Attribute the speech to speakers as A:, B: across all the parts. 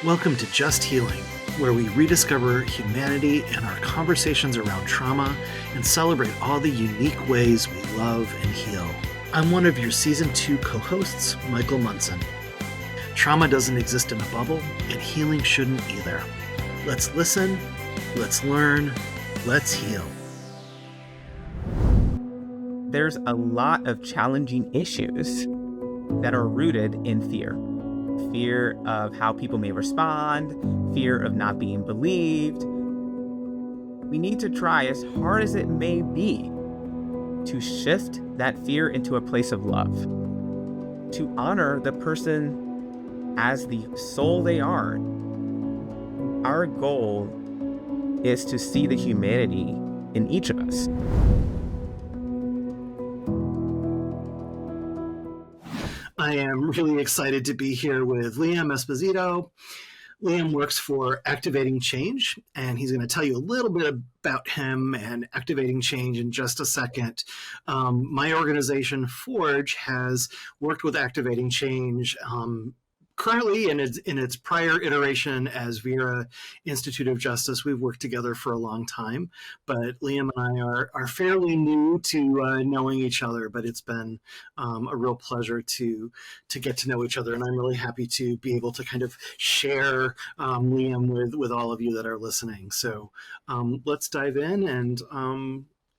A: Welcome to Just Healing, where we rediscover humanity and our conversations around trauma and celebrate all the unique ways we love and heal. I'm one of your Season 2 co-hosts, Michael Munson. Trauma doesn't exist in a bubble, and healing shouldn't either. Let's listen, let's learn, let's heal.
B: There's a lot of challenging issues that are rooted in fear. Fear of how people may respond, fear of not being believed. We need to try, as hard as it may be, to shift that fear into a place of love, to honor the person as the soul they are. Our goal is to see the humanity in each of us.
A: I am really excited to be here with Liam Esposito. Liam works for Activating Change, and he's going to tell you a little bit about him and Activating Change in just a second. My organization, Forge, has worked with Activating Change currently in its prior iteration as Vera Institute of Justice. We've worked together for a long time, but Liam and I are fairly new to knowing each other, but it's been a real pleasure to get to know each other, and I'm really happy to be able to kind of share Liam with all of you that are listening. So let's dive in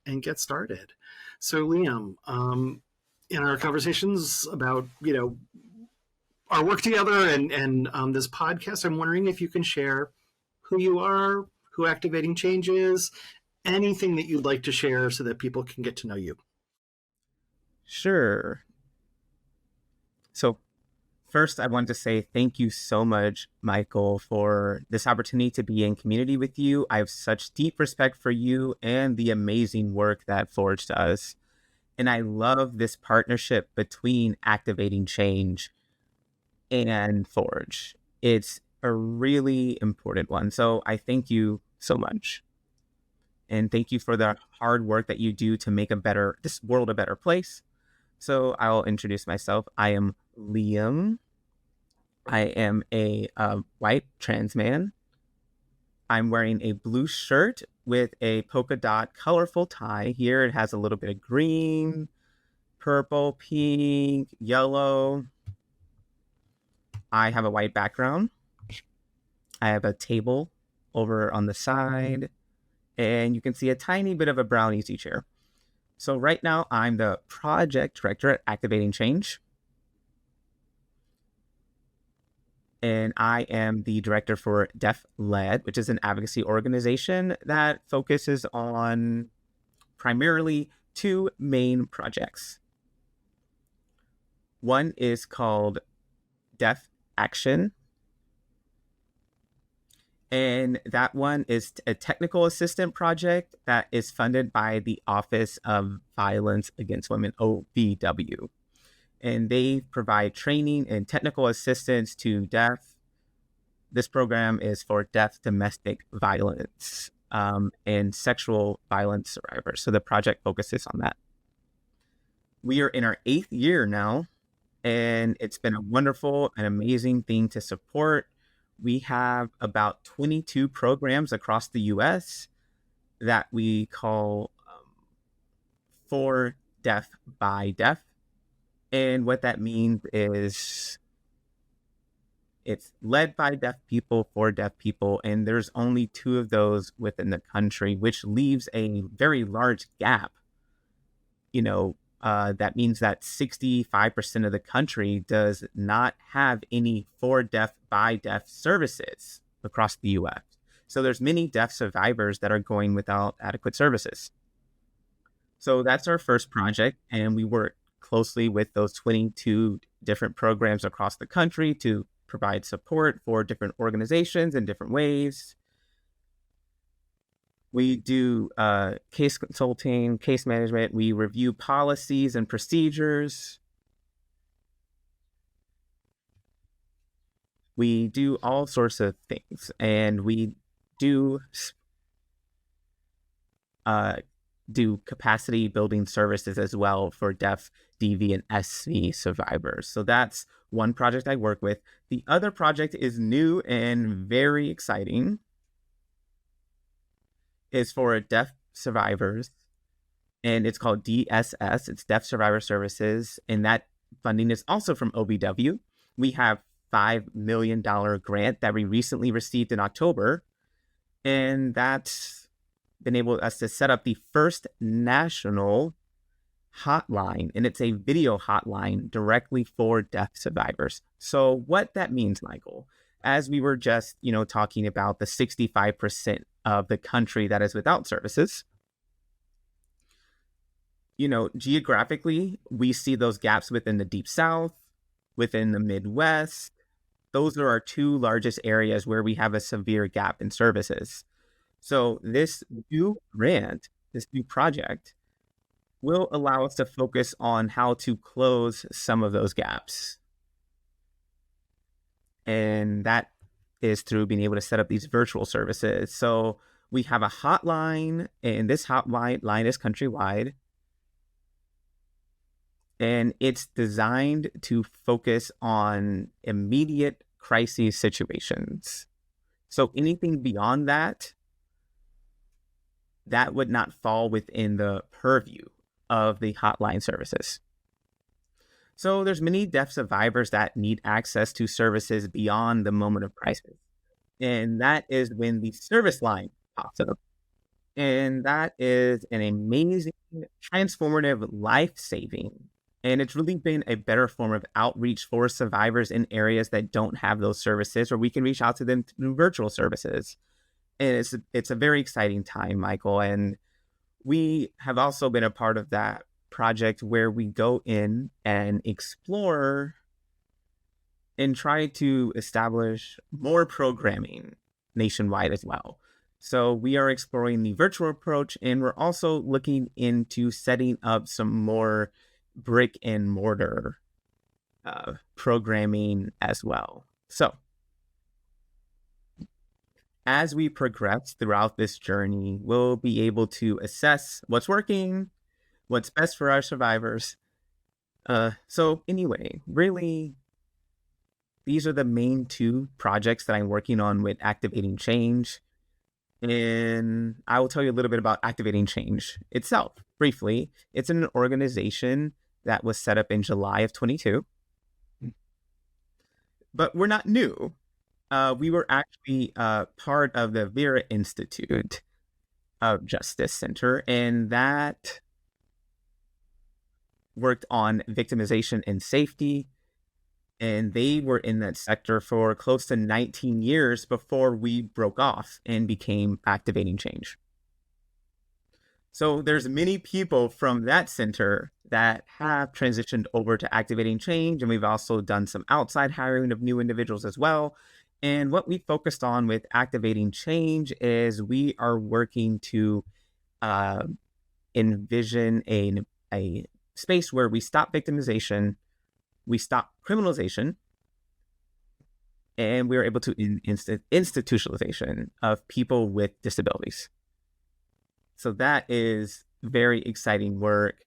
A: and get started. So Liam, in our conversations about, our work together and this podcast, I'm wondering if you can share who you are, who Activating Change is, anything that you'd like to share so that people can get to know you.
B: Sure. So first, I want to say thank you so much, Michael, for this opportunity to be in community with you. I have such deep respect for you and the amazing work that Forge does. And I love this partnership between Activating Change and Forge. It's a really important one. So I thank you so much. And thank you for the hard work that you do to make this world a better place. So I'll introduce myself. I am Liam. I am a white trans man. I'm wearing a blue shirt with a polka dot colorful tie. Here it has a little bit of green, purple, pink, yellow. I have a white background. I have a table over on the side, and you can see a tiny bit of a brown easy chair. So right now, I'm the project director at Activating Change, and I am the director for Deaf Led, which is an advocacy organization that focuses on primarily two main projects. One is called Deaf Action, and that one is a technical assistant project that is funded by the Office of Violence Against Women, OVW. And they provide training and technical assistance to deaf. This program is for deaf domestic violence and sexual violence survivors. So the project focuses on that. We are in our 8th year now, and it's been a wonderful and amazing thing to support. We have about 22 programs across the U.S. that we call For Deaf by Deaf. And what that means is it's led by deaf people for deaf people. And there's only 2 of those within the country, which leaves a very large gap. That means that 65% of the country does not have any for deaf by deaf services across the U.S. So there's many deaf survivors that are going without adequate services. So that's our first project, and we work closely with those 22 different programs across the country to provide support for different organizations in different ways. We do case consulting, case management. We review policies and procedures. We do all sorts of things, and we do do capacity building services as well for deaf, DV, and SV survivors. So that's one project I work with. The other project is new and very exciting. Is for deaf survivors, and it's called DSS. It's Deaf Survivor Services, and that funding is also from OBW. We have $5 million grant that we recently received in October, and that's been able us to set up the first national hotline, and it's a video hotline directly for deaf survivors. So what that means, Michael, as we were just, talking about the 65% of the country that is without services, geographically, we see those gaps within the Deep South, within the Midwest. Those are our two largest areas where we have a severe gap in services. So this new grant, this new project, will allow us to focus on how to close some of those gaps. And that is through being able to set up these virtual services. So we have a hotline, and this hotline is countrywide. And it's designed to focus on immediate crisis situations. So anything beyond that would not fall within the purview of the hotline services. So there's many deaf survivors that need access to services beyond the moment of crisis. And that is when the service line pops up. And that is an amazing, transformative, life-saving. And it's really been a better form of outreach for survivors in areas that don't have those services, or we can reach out to them through virtual services. And it's a very exciting time, Michael. And we have also been a part of that project where we go in and explore and try to establish more programming nationwide as well. So we are exploring the virtual approach, and we're also looking into setting up some more brick and mortar programming as well. So as we progress throughout this journey, we'll be able to assess what's working, what's best for our survivors. So anyway, really, these are the main two projects that I'm working on with Activating Change. And I will tell you a little bit about Activating Change itself briefly. It's an organization that was set up in July of 22. But we're not new. We were actually part of the Vera Institute of Justice Center, and that worked on victimization and safety. And they were in that sector for close to 19 years before we broke off and became Activating Change. So there's many people from that center that have transitioned over to Activating Change, and we've also done some outside hiring of new individuals as well. And what we focused on with Activating Change is we are working to envision a space where we stop victimization, we stop criminalization, and we are able to institutionalization of people with disabilities. So that is very exciting work.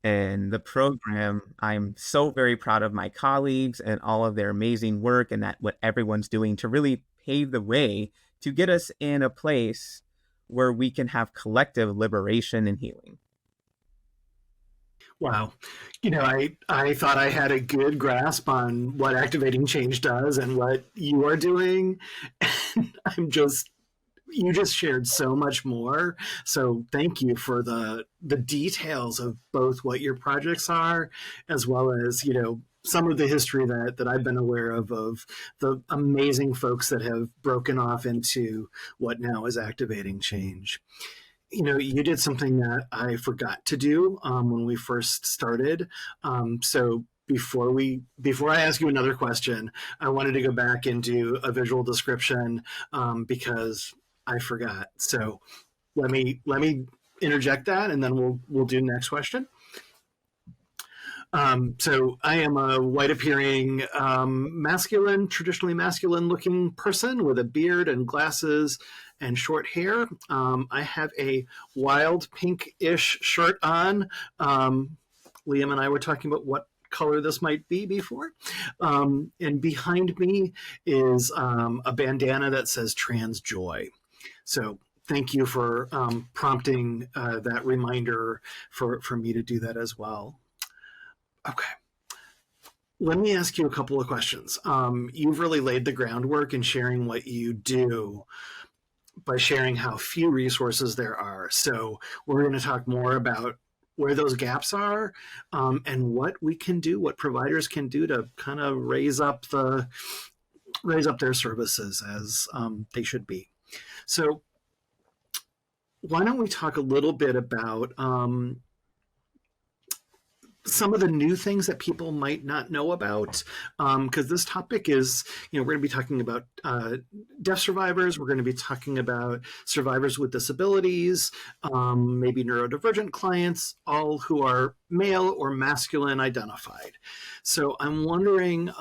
B: And the program, I'm so very proud of my colleagues and all of their amazing work, and that what everyone's doing to really pave the way to get us in a place where we can have collective liberation and healing.
A: Wow. I thought I had a good grasp on what Activating Change does and what you are doing. And you just shared so much more. So thank you for the details of both what your projects are, as well as, some of the history that I've been aware of the amazing folks that have broken off into what now is Activating Change. You did something that I forgot to do when we first started. So before I ask you another question, I wanted to go back and do a visual description because I forgot. So let me interject that, and then we'll do next question. So I am a white appearing, masculine, traditionally masculine looking person with a beard and glasses and short hair. I have a wild pink-ish shirt on. Liam and I were talking about what color this might be before. And behind me is a bandana that says trans joy. So thank you for prompting that reminder for me to do that as well. Okay. Let me ask you a couple of questions. You've really laid the groundwork in sharing what you do by sharing how few resources there are. So we're going to talk more about where those gaps are, and what we can do, what providers can do to kind of raise up their services as they should be. So why don't we talk a little bit about some of the new things that people might not know about, because this topic is, we're going to be talking about deaf survivors. We're going to be talking about survivors with disabilities, maybe neurodivergent clients, all who are male or masculine identified. So I'm wondering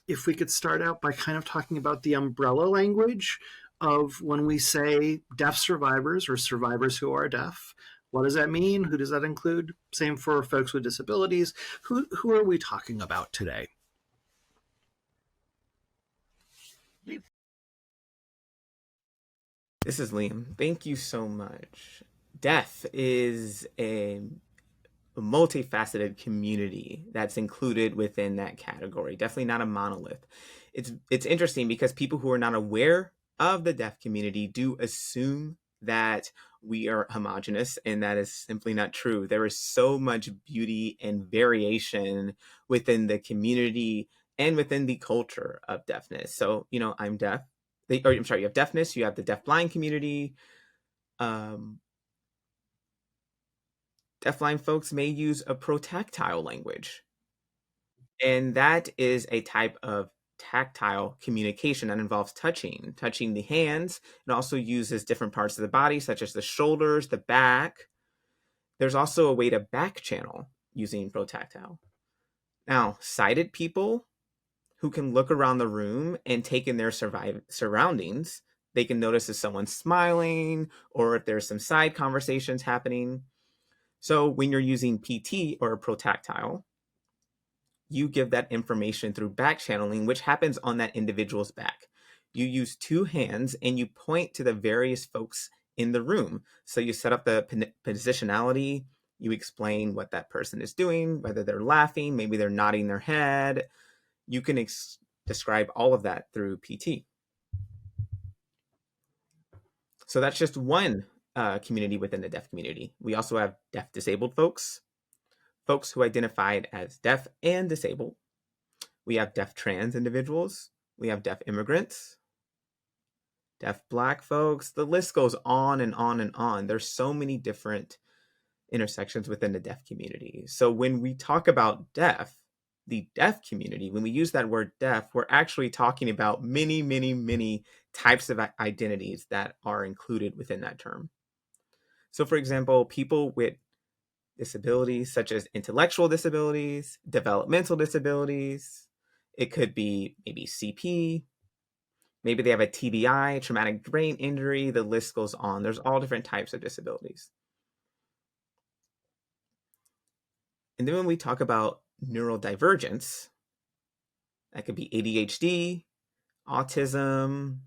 A: if we could start out by kind of talking about the umbrella language of when we say deaf survivors or survivors who are deaf. What does that mean? Who does that include? Same for folks with disabilities. Who are we talking about today?
B: This is Liam. Thank you so much. Deaf is a multifaceted community that's included within that category. Definitely not a monolith. It's interesting because people who are not aware of the deaf community do assume that we are homogenous, and that is simply not true. There is so much beauty and variation within the community and within the culture of deafness. So, I'm deaf. I'm sorry, you have deafness, you have the deafblind community. Deafblind folks may use a protactile language. And that is a type of tactile communication that involves touching the hands. It also uses different parts of the body, such as the shoulders, the back. There's also a way to back channel using protactile. Now, sighted people who can look around the room and take in their surroundings, they can notice if someone's smiling or if there's some side conversations happening. So when you're using PT or protactile, you give that information through back channeling, which happens on that individual's back. You use two hands and you point to the various folks in the room. So you set up the positionality, you explain what that person is doing, whether they're laughing, maybe they're nodding their head. You can describe all of that through PT. So that's just one community within the deaf community. We also have deaf disabled folks who identified as deaf and disabled. We have deaf trans individuals. We have deaf immigrants, deaf Black folks. The list goes on and on and on. There's so many different intersections within the deaf community. So when we talk about deaf, the deaf community, when we use that word deaf, we're actually talking about many, many, many types of identities that are included within that term. So for example, people with disabilities such as intellectual disabilities, developmental disabilities. It could be maybe CP. Maybe they have a TBI, traumatic brain injury. The list goes on. There's all different types of disabilities. And then when we talk about neurodivergence, that could be ADHD, autism,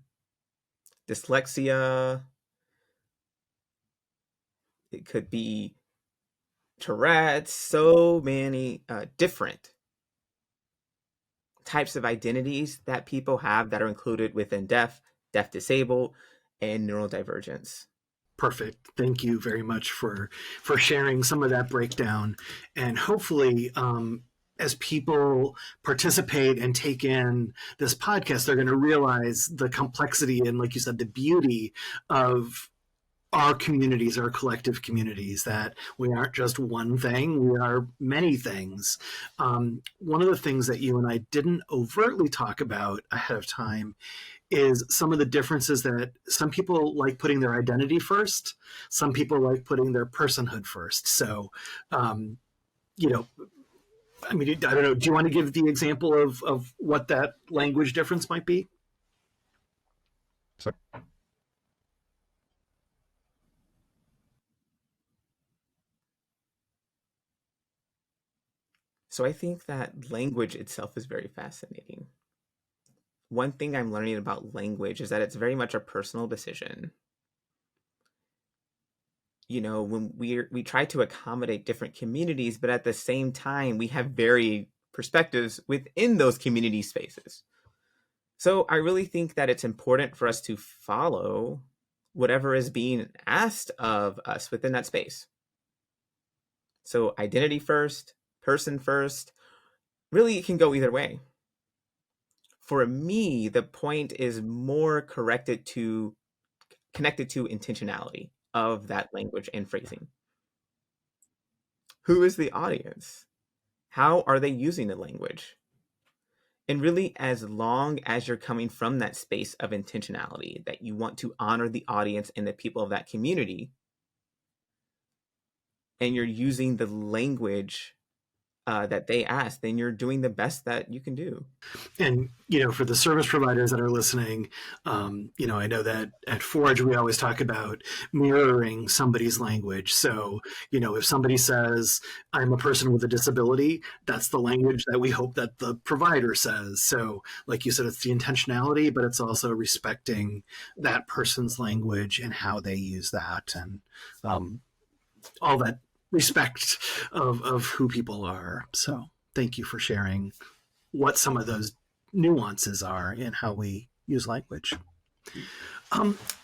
B: dyslexia. It could be Tourette's, so many different types of identities that people have that are included within deaf disabled, and neurodivergence.
A: Perfect. Thank you very much for sharing some of that breakdown. And hopefully, as people participate and take in this podcast, they're going to realize the complexity and, like you said, the beauty of our communities, our collective communities, that we aren't just one thing, we are many things. One of the things that you and I didn't overtly talk about ahead of time is some of the differences that some people like putting their identity first, some people like putting their personhood first. So, you know, I mean, I don't know. Do you want to give the example of what that language difference might be?
C: So,
B: So I think that language itself is very fascinating. One thing I'm learning about language is that it's very much a personal decision. When we try to accommodate different communities, but at the same time, we have varied perspectives within those community spaces. So I really think that it's important for us to follow whatever is being asked of us within that space. So identity first, person first, really it can go either way. For me, the point is more connected to intentionality of that language and phrasing. Who is the audience? How are they using the language? And really, as long as you're coming from that space of intentionality, that you want to honor the audience and the people of that community, and you're using the language that they ask, then you're doing the best that you can do.
A: And for the service providers that are listening, I know that at Forge we always talk about mirroring somebody's language. So if somebody says I'm a person with a disability, that's the language that we hope that the provider says. So like you said, it's the intentionality, but it's also respecting that person's language and how they use that, and all that respect of who people are. So thank you for sharing what some of those nuances are in how we use language.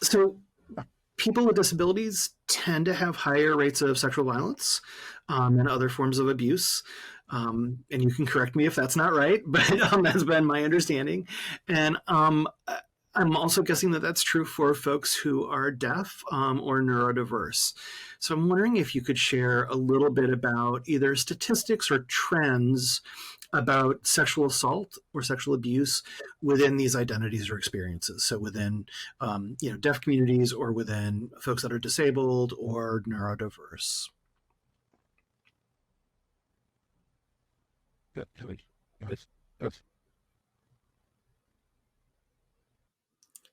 A: So people with disabilities tend to have higher rates of sexual violence and other forms of abuse. And you can correct me if that's not right, but that's been my understanding. And I'm also guessing that that's true for folks who are deaf or neurodiverse. So I'm wondering if you could share a little bit about either statistics or trends about sexual assault or sexual abuse within these identities or experiences. So within, deaf communities or within folks that are disabled or neurodiverse.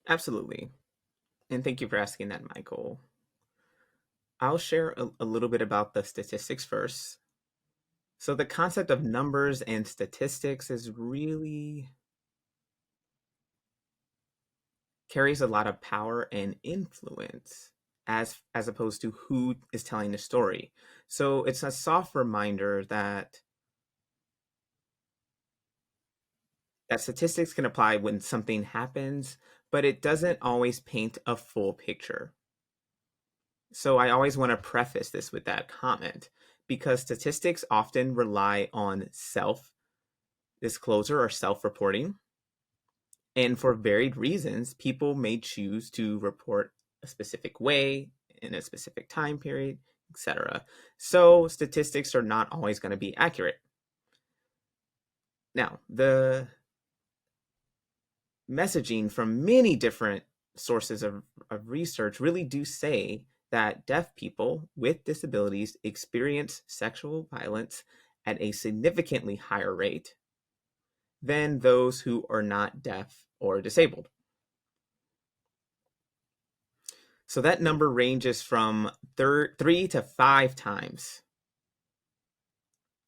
B: Absolutely. And thank you for asking that, Michael. I'll share a little bit about the statistics first. So the concept of numbers and statistics is really carries a lot of power and influence as opposed to who is telling the story. So it's a soft reminder that statistics can apply when something happens, but it doesn't always paint a full picture. So I always want to preface this with that comment, because statistics often rely on self-disclosure or self-reporting. And for varied reasons, people may choose to report a specific way in a specific time period, etc. So statistics are not always going to be accurate. Now, the messaging from many different sources of research really do say that deaf people with disabilities experience sexual violence at a significantly higher rate than those who are not deaf or disabled. So that number ranges from 3 to 5 times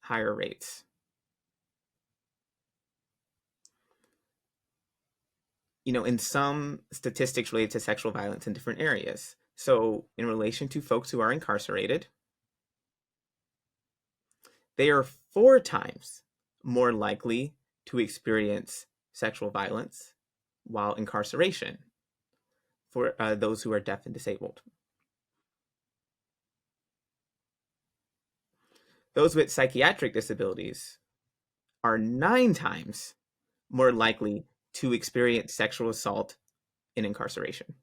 B: higher rates. In some statistics related to sexual violence in different areas. So in relation to folks who are incarcerated, they are 4 times more likely to experience sexual violence while incarceration for those who are deaf and disabled. Those with psychiatric disabilities are 9 times more likely to experience sexual assault in incarceration.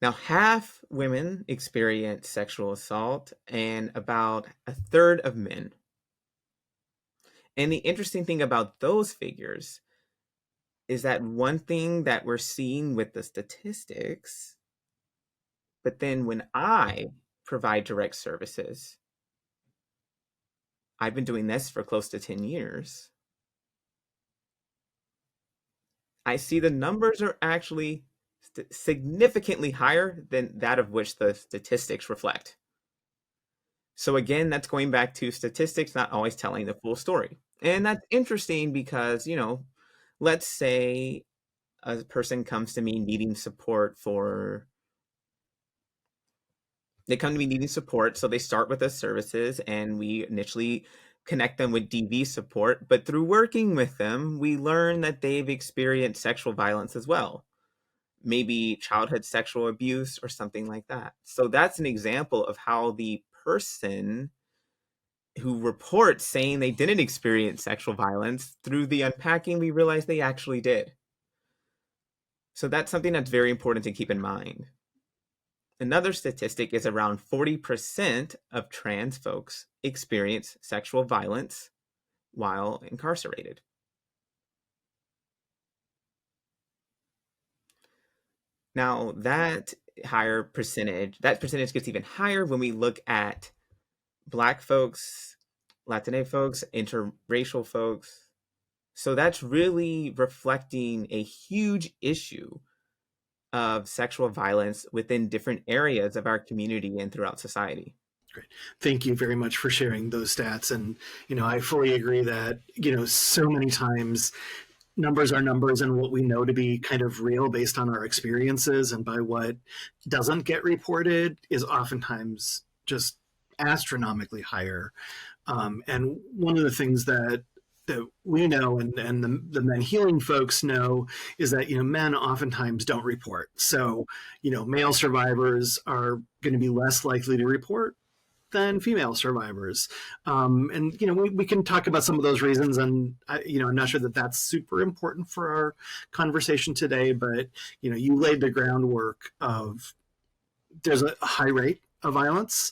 B: Now, half women experience sexual assault and about a third of men. And the interesting thing about those figures is that one thing that we're seeing with the statistics, but then when I provide direct services, I've been doing this for close to 10 years, I see the numbers are actually significantly higher than that of which the statistics reflect. So again, that's going back to statistics not always telling the full story. And that's interesting because, let's say a person comes to me needing support for they come to me needing support, so they start with us services and we initially connect them with DV support, but through working with them, we learn that they've experienced sexual violence as well. Maybe childhood sexual abuse or something like that. So that's an example of how the person who reports saying they didn't experience sexual violence, through the unpacking, we realize they actually did. So that's something that's very important to keep in mind. Another statistic is around 40% of trans folks experience sexual violence while incarcerated. Now, that percentage gets even higher when we look at Black folks, Latine folks, interracial folks. So that's really reflecting a huge issue of sexual violence within different areas of our community and throughout society.
A: Great. Thank you very much for sharing those stats. And, I fully agree that, so many times numbers are numbers, and what we know to be kind of real based on our experiences and by what doesn't get reported is oftentimes just astronomically higher. And one of the things that we know, and the men healing folks know, is that men oftentimes don't report. So male survivors are going to be less likely to report than female survivors. And we can talk about some of those reasons, and I'm not sure that that's super important for our conversation today, but you laid the groundwork of there's a high rate of violence,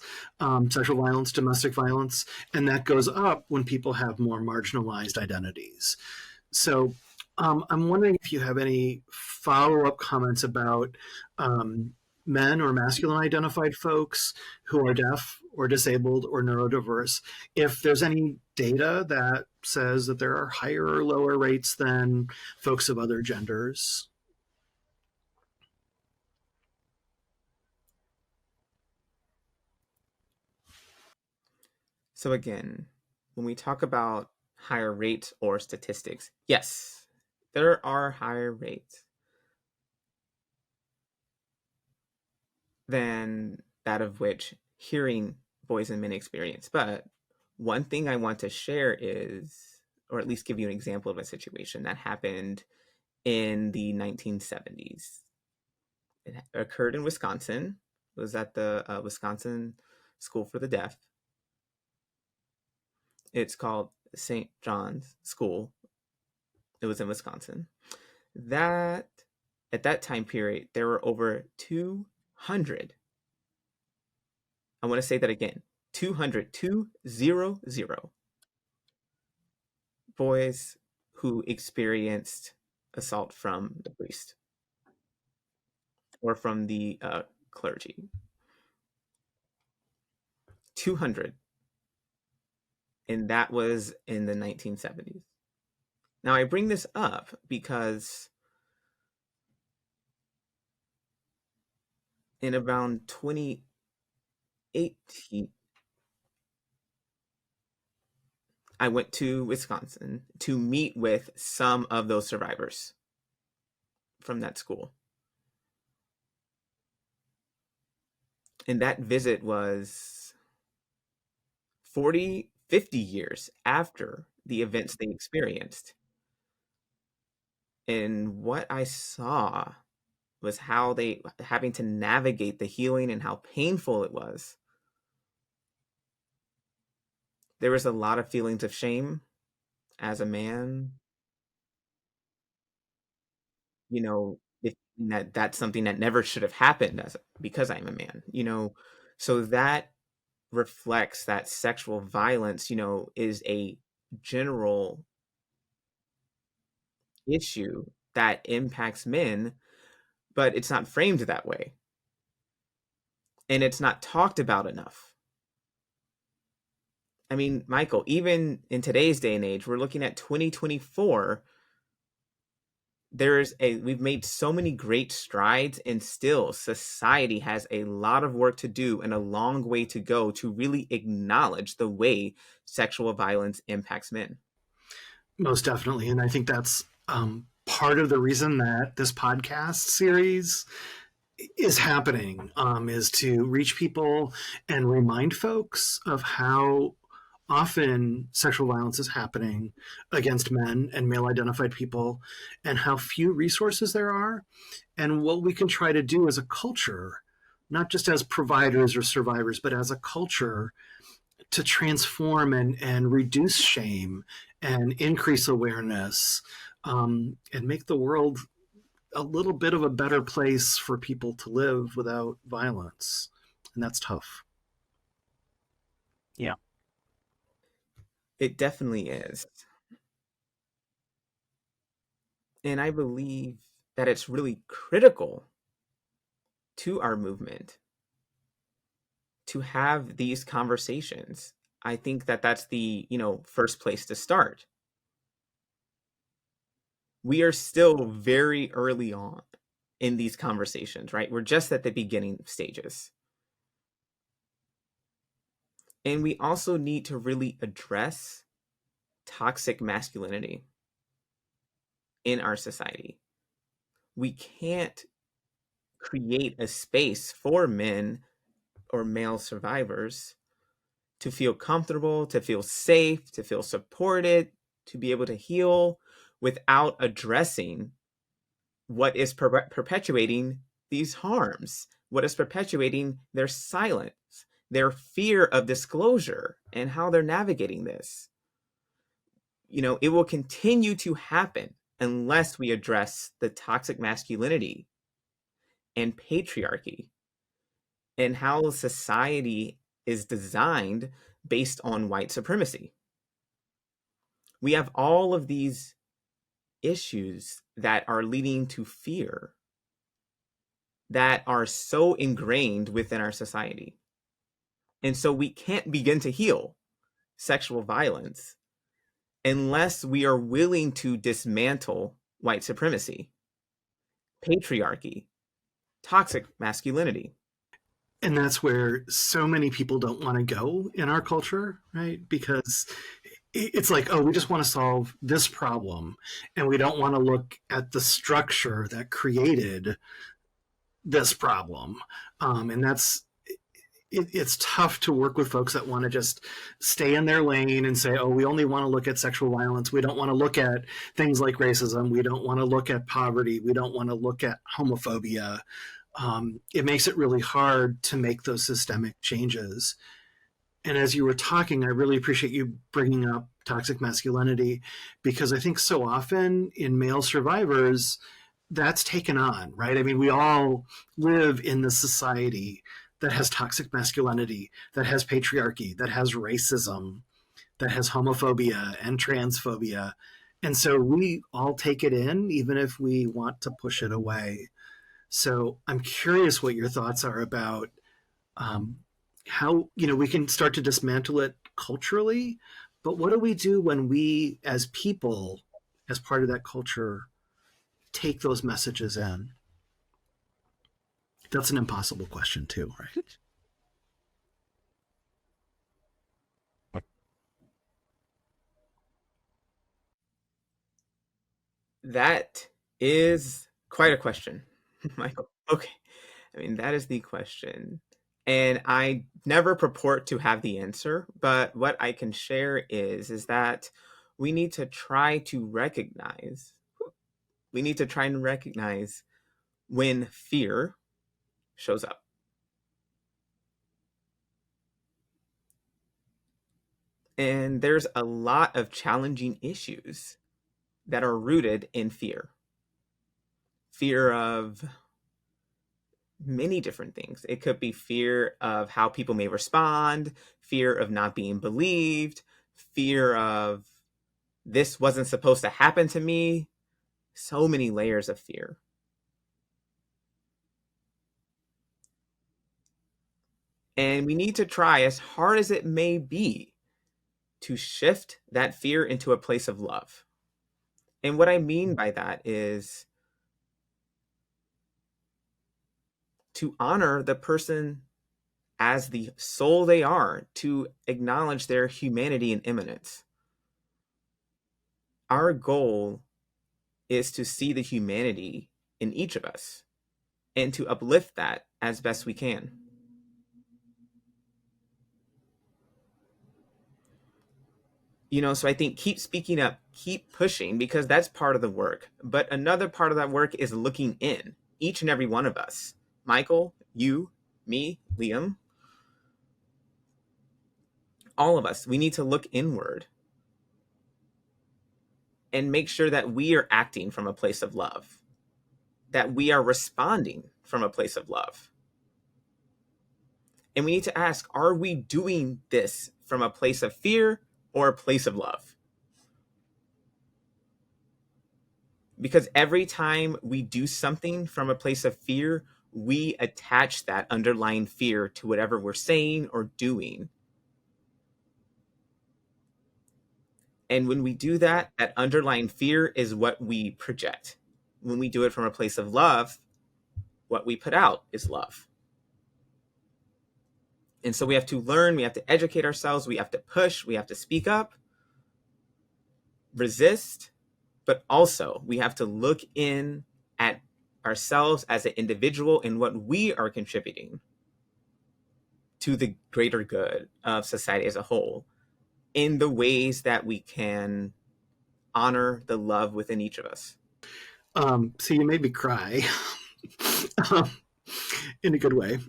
A: sexual violence, domestic violence, and that goes up when people have more marginalized identities. So I'm wondering if you have any follow-up comments about men or masculine identified folks who are deaf or disabled or neurodiverse, if there's any data that says that there are higher or lower rates than folks of other genders.
B: So again, when we talk about higher rates or statistics, yes, there are higher rates than that of which hearing boys and men experience. But one thing I want to share is, or at least give you an example of a situation that happened in the 1970s. It occurred in Wisconsin. It was at the Wisconsin School for the Deaf. It's called St. John's School. It was in Wisconsin. That at that time period, there were over 200. I want to say that again. 200 boys who experienced assault from the priest or from the clergy. 200. And that was in the 1970s. Now, I bring this up because in around 2018, I went to Wisconsin to meet with some of those survivors from that school. And that visit was 40, 50 years after the events they experienced. And what I saw was how they having to navigate the healing and how painful it was. There was a lot of feelings of shame as a man, if that's something that never should have happened because I'm a man, so that reflects that sexual violence, is a general issue that impacts men, but it's not framed that way. And it's not talked about enough. I mean, Michael, even in today's day and age, we're looking at 2024. We've made so many great strides, and still society has a lot of work to do and a long way to go to really acknowledge the way sexual violence impacts men.
A: Most definitely. And I think that's part of the reason that this podcast series is happening, is to reach people and remind folks of how often sexual violence is happening against men and male identified people, and how few resources there are, and what we can try to do as a culture, not just as providers or survivors, but as a culture, to transform and reduce shame and increase awareness, and make the world a little bit of a better place for people to live without violence. And that's tough.
C: Yeah.
B: It definitely is. And I believe that it's really critical to our movement to have these conversations. I think that that's the, first place to start. We are still very early on in these conversations, right? We're just at the beginning stages. And we also need to really address toxic masculinity in our society. We can't create a space for men or male survivors to feel comfortable, to feel safe, to feel supported, to be able to heal without addressing what is perpetuating these harms, what is perpetuating their silence, their fear of disclosure, and how they're navigating this. It will continue to happen unless we address the toxic masculinity and patriarchy and how society is designed based on white supremacy. We have all of these issues that are leading to fear that are so ingrained within our society. And so we can't begin to heal sexual violence unless we are willing to dismantle white supremacy, patriarchy, toxic masculinity.
A: And that's where so many people don't want to go in our culture, right? Because it's like, oh, we just want to solve this problem, and we don't want to look at the structure that created this problem. And it's tough to work with folks that want to just stay in their lane and say, oh, we only want to look at sexual violence. We don't want to look at things like racism. We don't want to look at poverty. We don't want to look at homophobia. It makes it really hard to make those systemic changes. And as you were talking, I really appreciate you bringing up toxic masculinity, because I think so often in male survivors, that's taken on, right? I mean, we all live in this society that has toxic masculinity, that has patriarchy, that has racism, that has homophobia and transphobia. And so we all take it in, even if we want to push it away. So I'm curious what your thoughts are about how we can start to dismantle it culturally, but what do we do when we, as people, as part of that culture, take those messages in? That's an impossible question too, right?
B: That is quite a question, Michael. Okay. I mean, that is the question. And I never purport to have the answer, but what I can share is that we need to try to recognize when fear shows up. And there's a lot of challenging issues that are rooted in fear. Fear of many different things. It could be fear of how people may respond, fear of not being believed, fear of this wasn't supposed to happen to me. So many layers of fear. And we need to try, as hard as it may be, to shift that fear into a place of love. And what I mean by that is to honor the person as the soul they are, to acknowledge their humanity and immanence. Our goal is to see the humanity in each of us and to uplift that as best we can. So I think keep speaking up, keep pushing, because that's part of the work. But another part of that work is looking in, each and every one of us. Michael, you, me, Liam, all of us, we need to look inward and make sure that we are acting from a place of love, that we are responding from a place of love. And we need to ask, are we doing this from a place of fear or a place of love? Because every time we do something from a place of fear, we attach that underlying fear to whatever we're saying or doing. And when we do that, that underlying fear is what we project. When we do it from a place of love, what we put out is love. And so we have to learn, we have to educate ourselves, we have to push, we have to speak up, resist, but also we have to look in at ourselves as an individual and what we are contributing to the greater good of society as a whole in the ways that we can honor the love within each of us.
A: So you made me cry um, in a good way.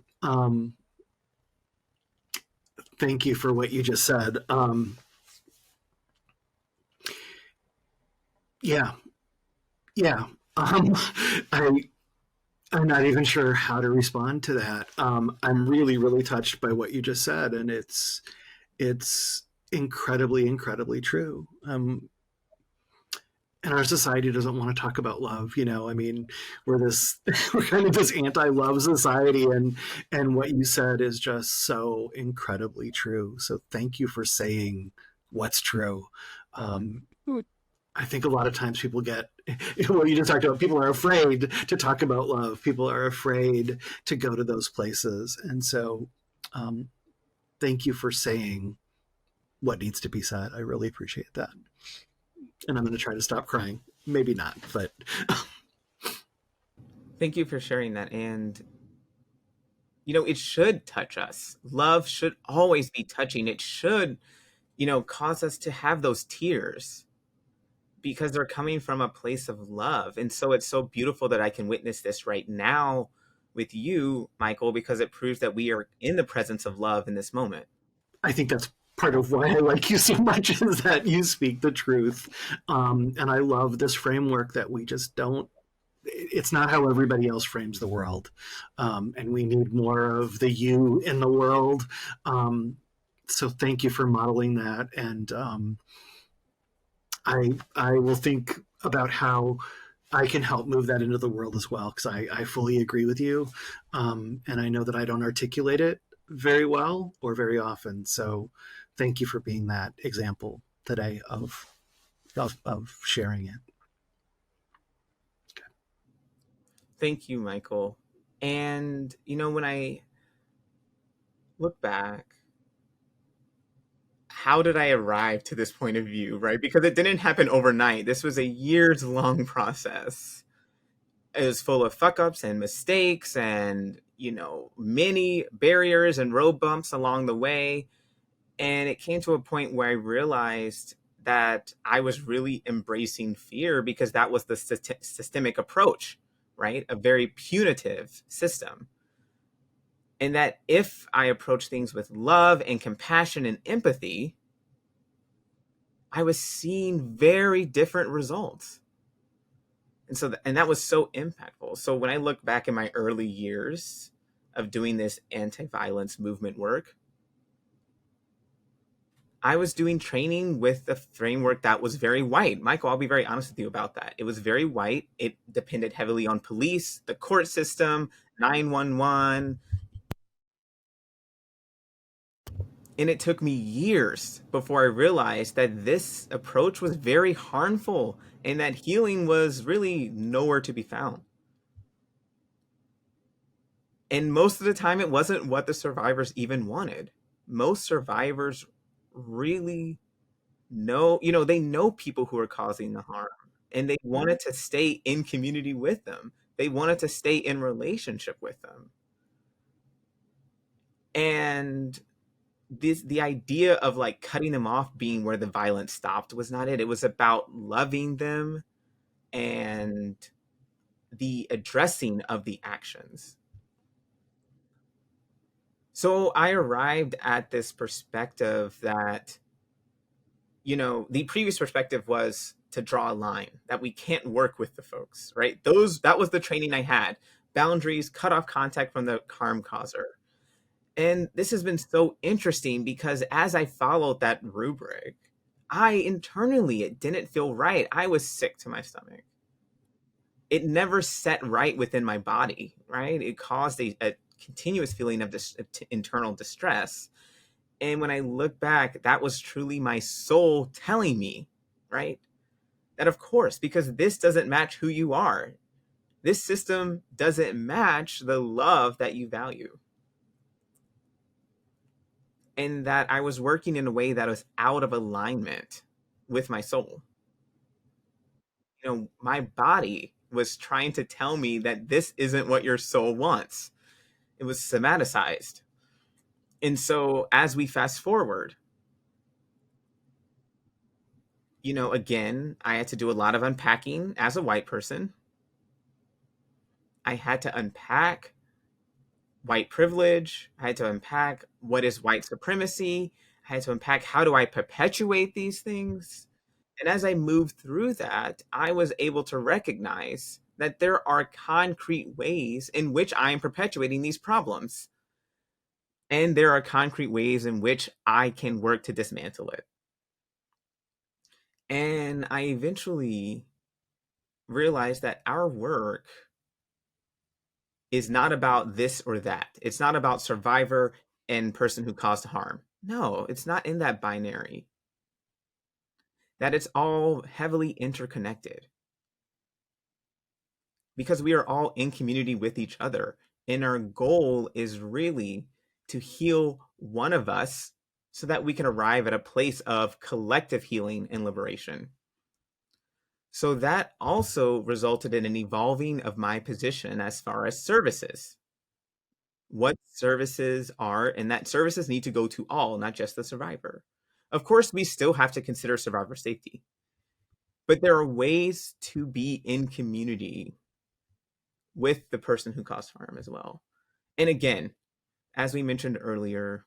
A: Thank you for what you just said. Yeah, yeah. I I'm not even sure how to respond to that. I'm really, really touched by what you just said, and it's incredibly, incredibly true. And our society doesn't want to talk about love. I mean, we're kind of this anti-love society, and what you said is just so incredibly true. So thank you for saying what's true. I think a lot of times people get what you just talked about. People are afraid to talk about love. People are afraid to go to those places, and so thank you for saying what needs to be said. I really appreciate that. And I'm going to try to stop crying. Maybe not, but
B: Thank you for sharing that. And, it should touch us. Love should always be touching. It should, cause us to have those tears because they're coming from a place of love. And so it's so beautiful that I can witness this right now with you, Michael, because it proves that we are in the presence of love in this moment.
A: I think that's part of why I like you so much is that you speak the truth. And I love this framework that we just don't, it's not how everybody else frames the world. And we need more of the you in the world. So thank you for modeling that. And I will think about how I can help move that into the world as well, because I fully agree with you. And I know that I don't articulate it very well or very often. So thank you for being that example today of sharing it.
B: Okay. Thank you, Michael. And, when I look back, how did I arrive to this point of view, right? Because it didn't happen overnight. This was a years long process. It was full of fuck ups and mistakes and, many barriers and road bumps along the way. And it came to a point where I realized that I was really embracing fear because that was the systemic approach, right? A very punitive system. And that if I approach things with love and compassion and empathy, I was seeing very different results. And that was so impactful. So when I look back in my early years of doing this anti-violence movement work, I was doing training with a framework that was very white. Michael, I'll be very honest with you about that. It was very white. It depended heavily on police, the court system, 911. And it took me years before I realized that this approach was very harmful and that healing was really nowhere to be found. And most of the time, it wasn't what the survivors even wanted. Most survivors really know, they know people who are causing the harm, and they wanted to stay in community with them. They wanted to stay in relationship with them. And the idea of like cutting them off being where the violence stopped was not it. It was about loving them and the addressing of the actions. So I arrived at this perspective that, the previous perspective was to draw a line that we can't work with the folks, right? That was the training I had. Boundaries, cut off contact from the harm causer. And this has been so interesting because as I followed that rubric, it didn't feel right. I was sick to my stomach. It never set right within my body, right? It caused a continuous feeling of this internal distress. And when I look back, that was truly my soul telling me, right? That of course, because this doesn't match who you are. This system doesn't match the love that you value. And that I was working in a way that was out of alignment with my soul. My body was trying to tell me that this isn't what your soul wants. It was somaticized. And so as we fast forward, again, I had to do a lot of unpacking as a white person. I had to unpack white privilege. I had to unpack what is white supremacy. I had to unpack how do I perpetuate these things. And as I moved through that, I was able to recognize that there are concrete ways in which I am perpetuating these problems. And there are concrete ways in which I can work to dismantle it. And I eventually realized that our work is not about this or that. It's not about survivor and person who caused harm. No, it's not in that binary. That it's all heavily interconnected. Because we are all in community with each other. And our goal is really to heal one of us so that we can arrive at a place of collective healing and liberation. So that also resulted in an evolving of my position as far as services. What services are, and that services need to go to all, not just the survivor. Of course, we still have to consider survivor safety, but there are ways to be in community with the person who caused harm as well. And again, as we mentioned earlier,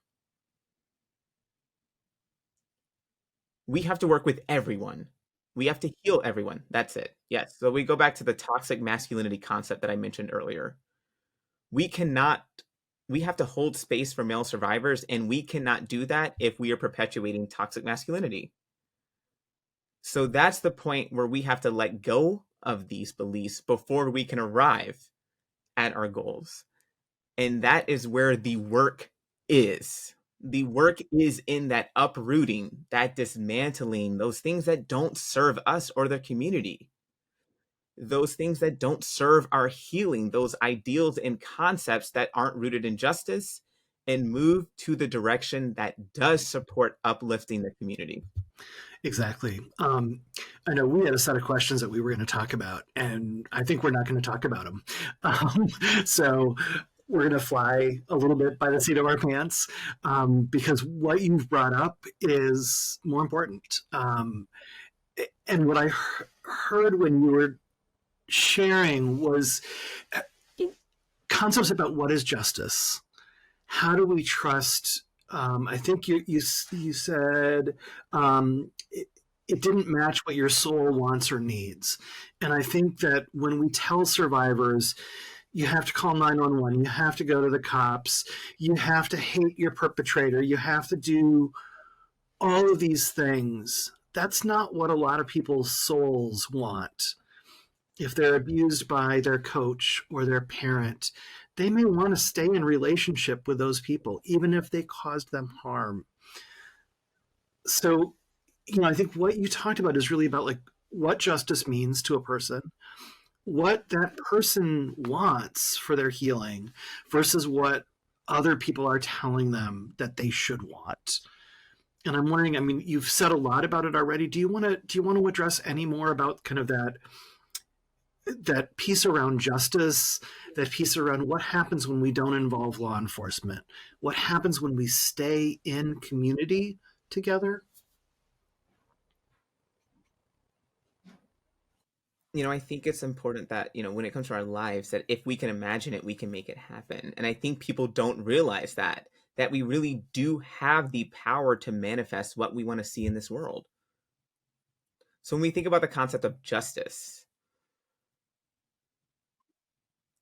B: we have to work with everyone. We have to heal everyone. That's it. Yes. So we go back to the toxic masculinity concept that I mentioned earlier. We have to hold space for male survivors, and we cannot do that if we are perpetuating toxic masculinity. So that's the point where we have to let go of these beliefs before we can arrive at our goals. And that is where the work is. The work is in that uprooting, that dismantling, those things that don't serve us or the community, those things that don't serve our healing, those ideals and concepts that aren't rooted in justice, and move to the direction that does support uplifting the community.
A: Exactly. I know we had a set of questions that we were going to talk about, and I think we're not going to talk about them. So we're going to fly a little bit by the seat of our pants, because what you've brought up is more important. And what I heard when you were sharing was concepts about what is justice. How do we trust? I think you said it didn't match what your soul wants or needs. And I think that when we tell survivors, you have to call 911, you have to go to the cops, you have to hate your perpetrator, you have to do all of these things, that's not what a lot of people's souls want. If they're abused by their coach or their parent, they may want to stay in relationship with those people, even if they caused them harm. So, I think what you talked about is really about like what justice means to a person, what that person wants for their healing versus what other people are telling them that they should want. And I'm wondering, I mean, you've said a lot about it already. Do you want to address any more about kind of that piece around justice, that piece around what happens when we don't involve law enforcement, what happens when we stay in community together?
B: I think it's important that, when it comes to our lives, that if we can imagine it, we can make it happen. And I think people don't realize that we really do have the power to manifest what we want to see in this world. So when we think about the concept of justice,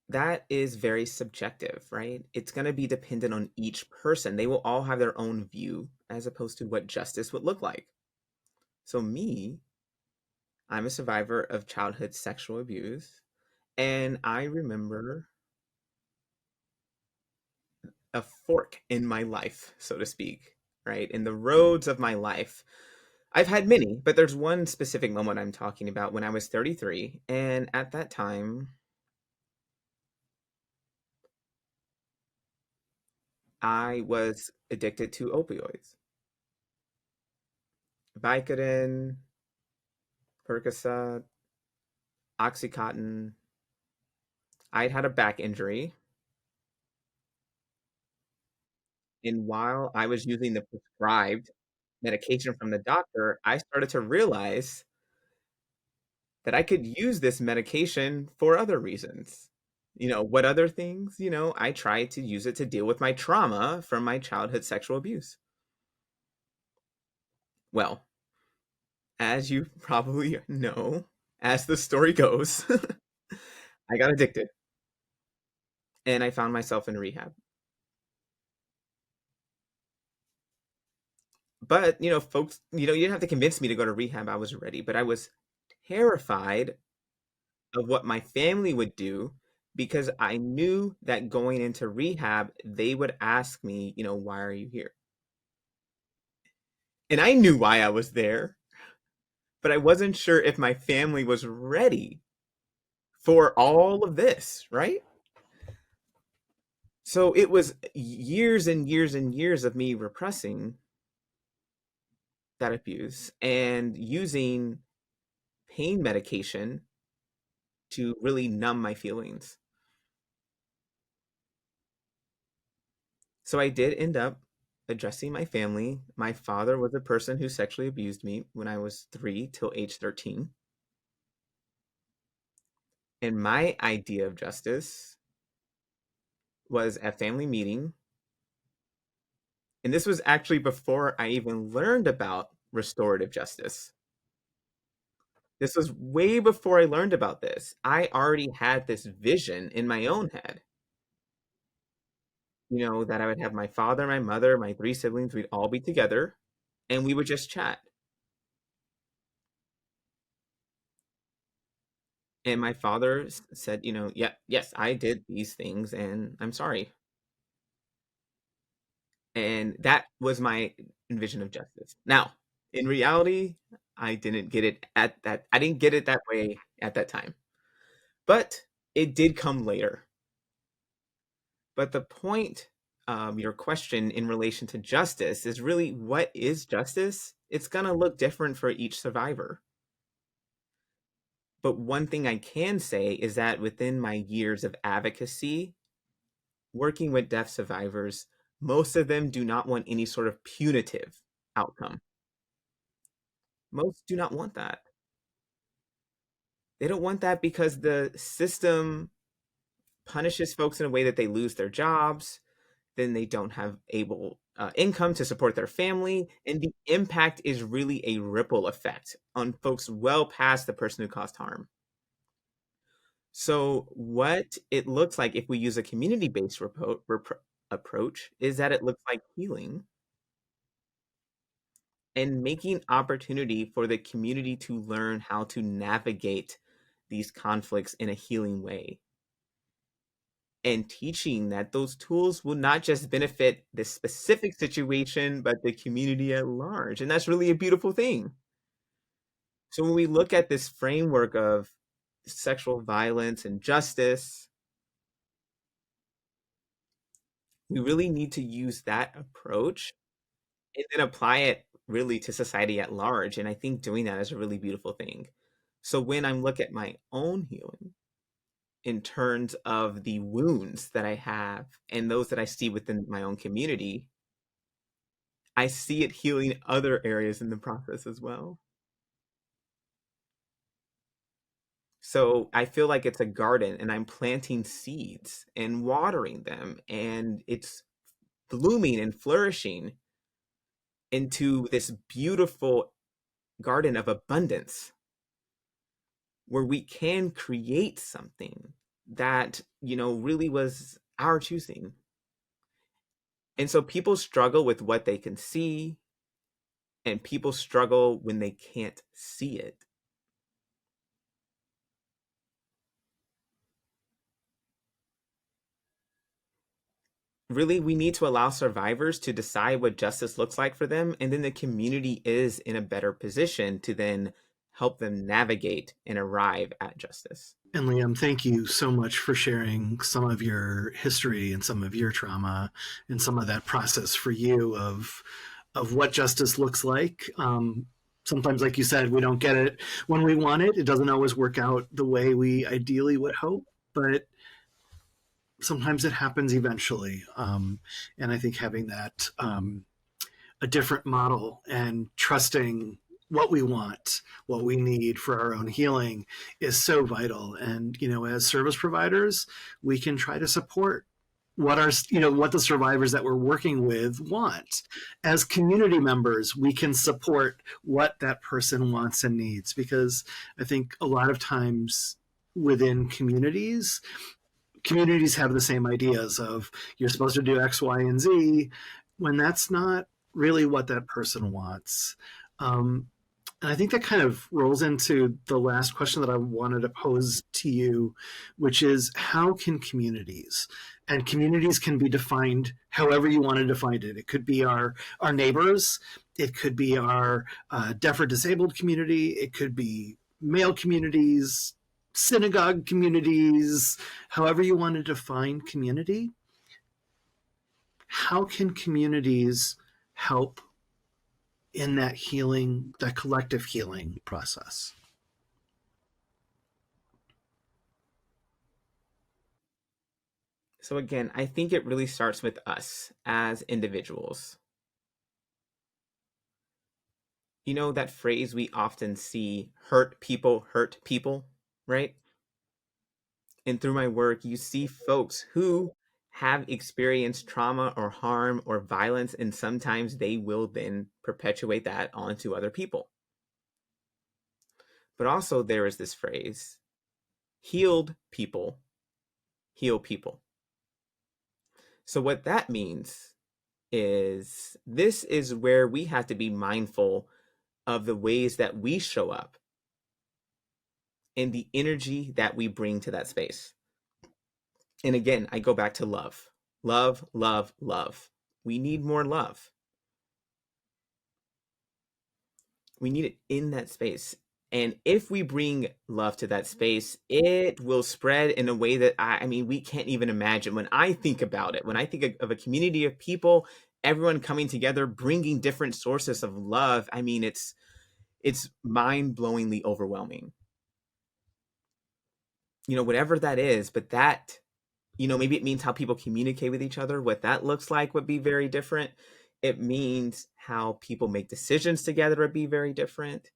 B: that is very subjective, right? It's going to be dependent on each person. They will all have their own view as opposed to what justice would look like. So me, I'm a survivor of childhood sexual abuse, and I remember a fork in my life, so to speak, right? In the roads of my life. I've had many, but there's one specific moment I'm talking about when I was 33. And at that time, I was addicted to opioids, Vicodin, Percocet, Oxycontin. I'd had a back injury. And while I was using the prescribed medication from the doctor, I started to realize that I could use this medication for other reasons. What other things? I tried to use it to deal with my trauma from my childhood sexual abuse. Well, as you probably know, as the story goes, I got addicted and I found myself in rehab. But, folks, you didn't have to convince me to go to rehab. I was ready, but I was terrified of what my family would do because I knew that going into rehab, they would ask me, why are you here? And I knew why I was there, but I wasn't sure if my family was ready for all of this, right? So it was years and years and years of me repressing that abuse and using pain medication to really numb my feelings. So I did end up addressing my family. My father was a person who sexually abused me when I was 3 till age 13. And my idea of justice was a family meeting. And this was actually before I even learned about restorative justice. This was way before I learned about this. I already had this vision in my own head, that I would have my father, my mother, my 3 siblings, we'd all be together and we would just chat. And my father said, yeah, yes, I did these things and I'm sorry. And that was my envision of justice. Now, in reality, I didn't get it at that. I didn't get it that way at that time, but it did come later. But the point, your question in relation to justice is really what is justice? It's going to look different for each survivor. But one thing I can say is that within my years of advocacy, working with death survivors, most of them do not want any sort of punitive outcome. Most do not want that. They don't want that because the system punishes folks in a way that they lose their jobs, then they don't have able income to support their family, and the impact is really a ripple effect on folks well past the person who caused harm. So what it looks like if we use a community-based approach is that it looks like healing and making opportunity for the community to learn how to navigate these conflicts in a healing way. and teaching that those tools will not just benefit this specific situation, but the community at large. And that's really a beautiful thing. So when we look at this framework of sexual violence and justice, we really need to use that approach and then apply it really to society at large. And I think doing that is a really beautiful thing. So when I look at my own healing in terms of the wounds that I have and those that I see within my own community, I see it healing other areas in the process as well. So I feel like it's a garden and I'm planting seeds and watering them, and it's blooming and flourishing into this beautiful garden of abundance where we can create something that, really was our choosing. And so people struggle with what they can see, and people struggle when they can't see it. Really, we need to allow survivors to decide what justice looks like for them, and then the community is in a better position to then help them navigate and arrive at justice.
A: And Liam, thank you so much for sharing some of your history and some of your trauma and some of that process for you of what justice looks like. Sometimes, like you said, we don't get it when we want it. It doesn't always work out the way we ideally would hope, but sometimes it happens eventually. And I think having that a different model and trusting what we want, what we need for our own healing is so vital. And, as service providers, we can try to support what the survivors that we're working with want. As community members, we can support what that person wants and needs, because I think a lot of times within communities have the same ideas of you're supposed to do X, Y, and Z, when that's not really what that person wants. And I think that kind of rolls into the last question that I wanted to pose to you, which is how can communities, and communities can be defined however you want to define it. It could be our neighbors, it could be our deaf or disabled community, it could be male communities, synagogue communities, however you want to define community. How can communities help in that healing, that collective healing process?
B: So, again, I think it really starts with us as individuals. That phrase we often see, hurt people, right? And through my work, you see folks who have experienced trauma or harm or violence, and sometimes they will then perpetuate that onto other people. But also, there is this phrase, healed people heal people. So, what that means is this is where we have to be mindful of the ways that we show up and the energy that we bring to that space. And again, I go back to love. Love, love, love. We need more love. We need it in that space. And if we bring love to that space, it will spread in a way that we can't even imagine. When I think about it, when I think of a community of people, everyone coming together, bringing different sources of love, it's mind-blowingly overwhelming. Whatever that is, but that, maybe it means how people communicate with each other. What that looks like would be very different. It means how people make decisions together would be very different.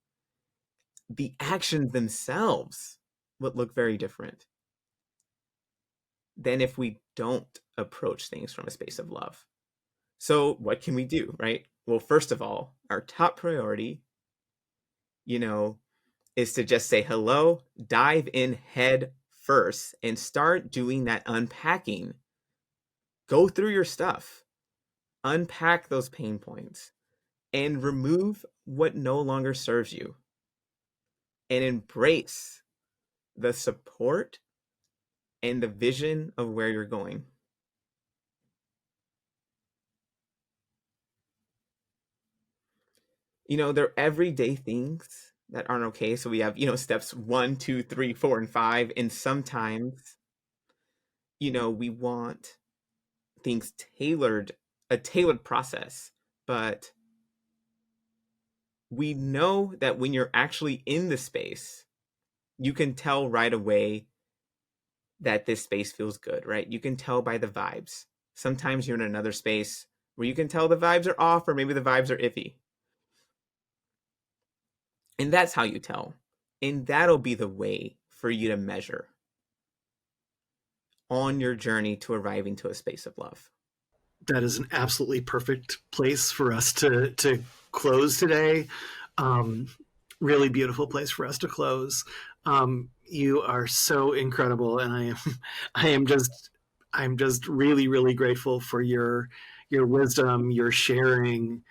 B: The actions themselves would look very different than if we don't approach things from a space of love. So what can we do, right? Well, first of all, our top priority, is to just say hello, dive in head first, and start doing that unpacking. Go through your stuff, unpack those pain points, and remove what no longer serves you, and embrace the support and the vision of where you're going. There are everyday things that aren't okay. So we have, steps 1, 2, 3, 4, and 5. And sometimes, we want things tailored, a tailored process. But we know that when you're actually in the space, you can tell right away that this space feels good, right? You can tell by the vibes. Sometimes you're in another space where you can tell the vibes are off, or maybe the vibes are iffy. And that's how you tell. And that'll be the way for you to measure on your journey to arriving to a space of love.
A: That is an absolutely perfect place for us to close today. Really beautiful place for us to close. You are so incredible, and I'm just really, really grateful for your wisdom, your sharing,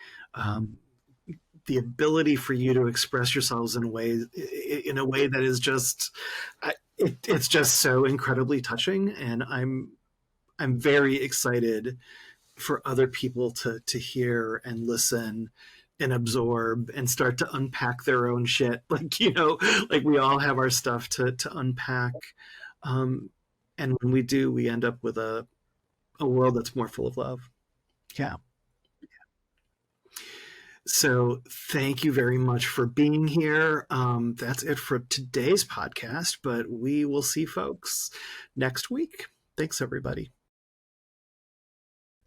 A: the ability for you to express yourselves in a way that is just it's just so incredibly touching, and I'm very excited for other people to hear and listen and absorb and start to unpack their own shit. Like we all have our stuff to unpack. And when we do, we end up with a world that's more full of love. Yeah. So thank you very much for being here. That's it for today's podcast, but we will see folks next week. Thanks, everybody.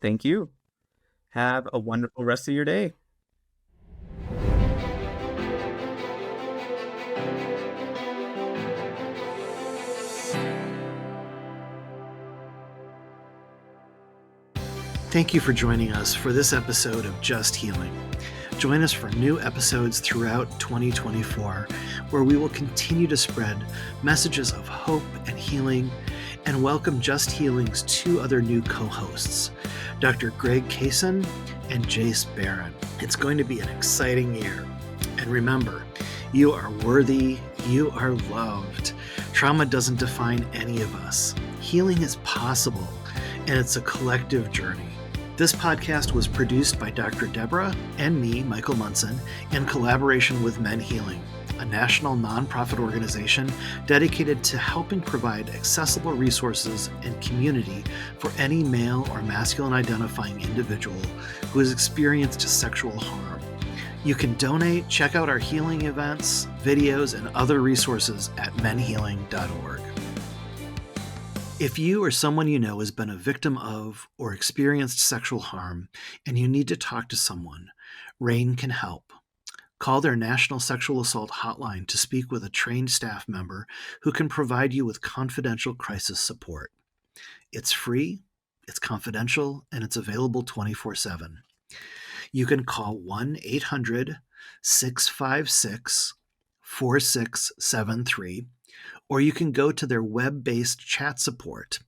B: Thank you. Have a wonderful rest of your day.
A: Thank you for joining us for this episode of Just Healing. Join us for new episodes throughout 2024, where we will continue to spread messages of hope and healing, and welcome Just Healing's 2 other new co-hosts, Dr. Greg Kaysen and Jace Barron. It's going to be an exciting year. And remember, you are worthy, you are loved. Trauma doesn't define any of us. Healing is possible, and it's a collective journey. This podcast was produced by Dr. Deborah and me, Michael Munson, in collaboration with Men Healing, a national nonprofit organization dedicated to helping provide accessible resources and community for any male or masculine identifying individual who has experienced sexual harm. You can donate, check out our healing events, videos, and other resources at menhealing.org. If you or someone you know has been a victim of or experienced sexual harm and you need to talk to someone, RAIN can help. Call their National Sexual Assault Hotline to speak with a trained staff member who can provide you with confidential crisis support. It's free, it's confidential, and it's available 24/7. You can call 1-800-656-4673, or you can go to their web-based chat support.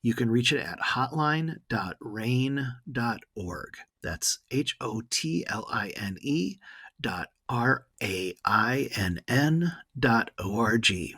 A: You can reach it at hotline.rain.org. That's HOTLINE.RAINN.org.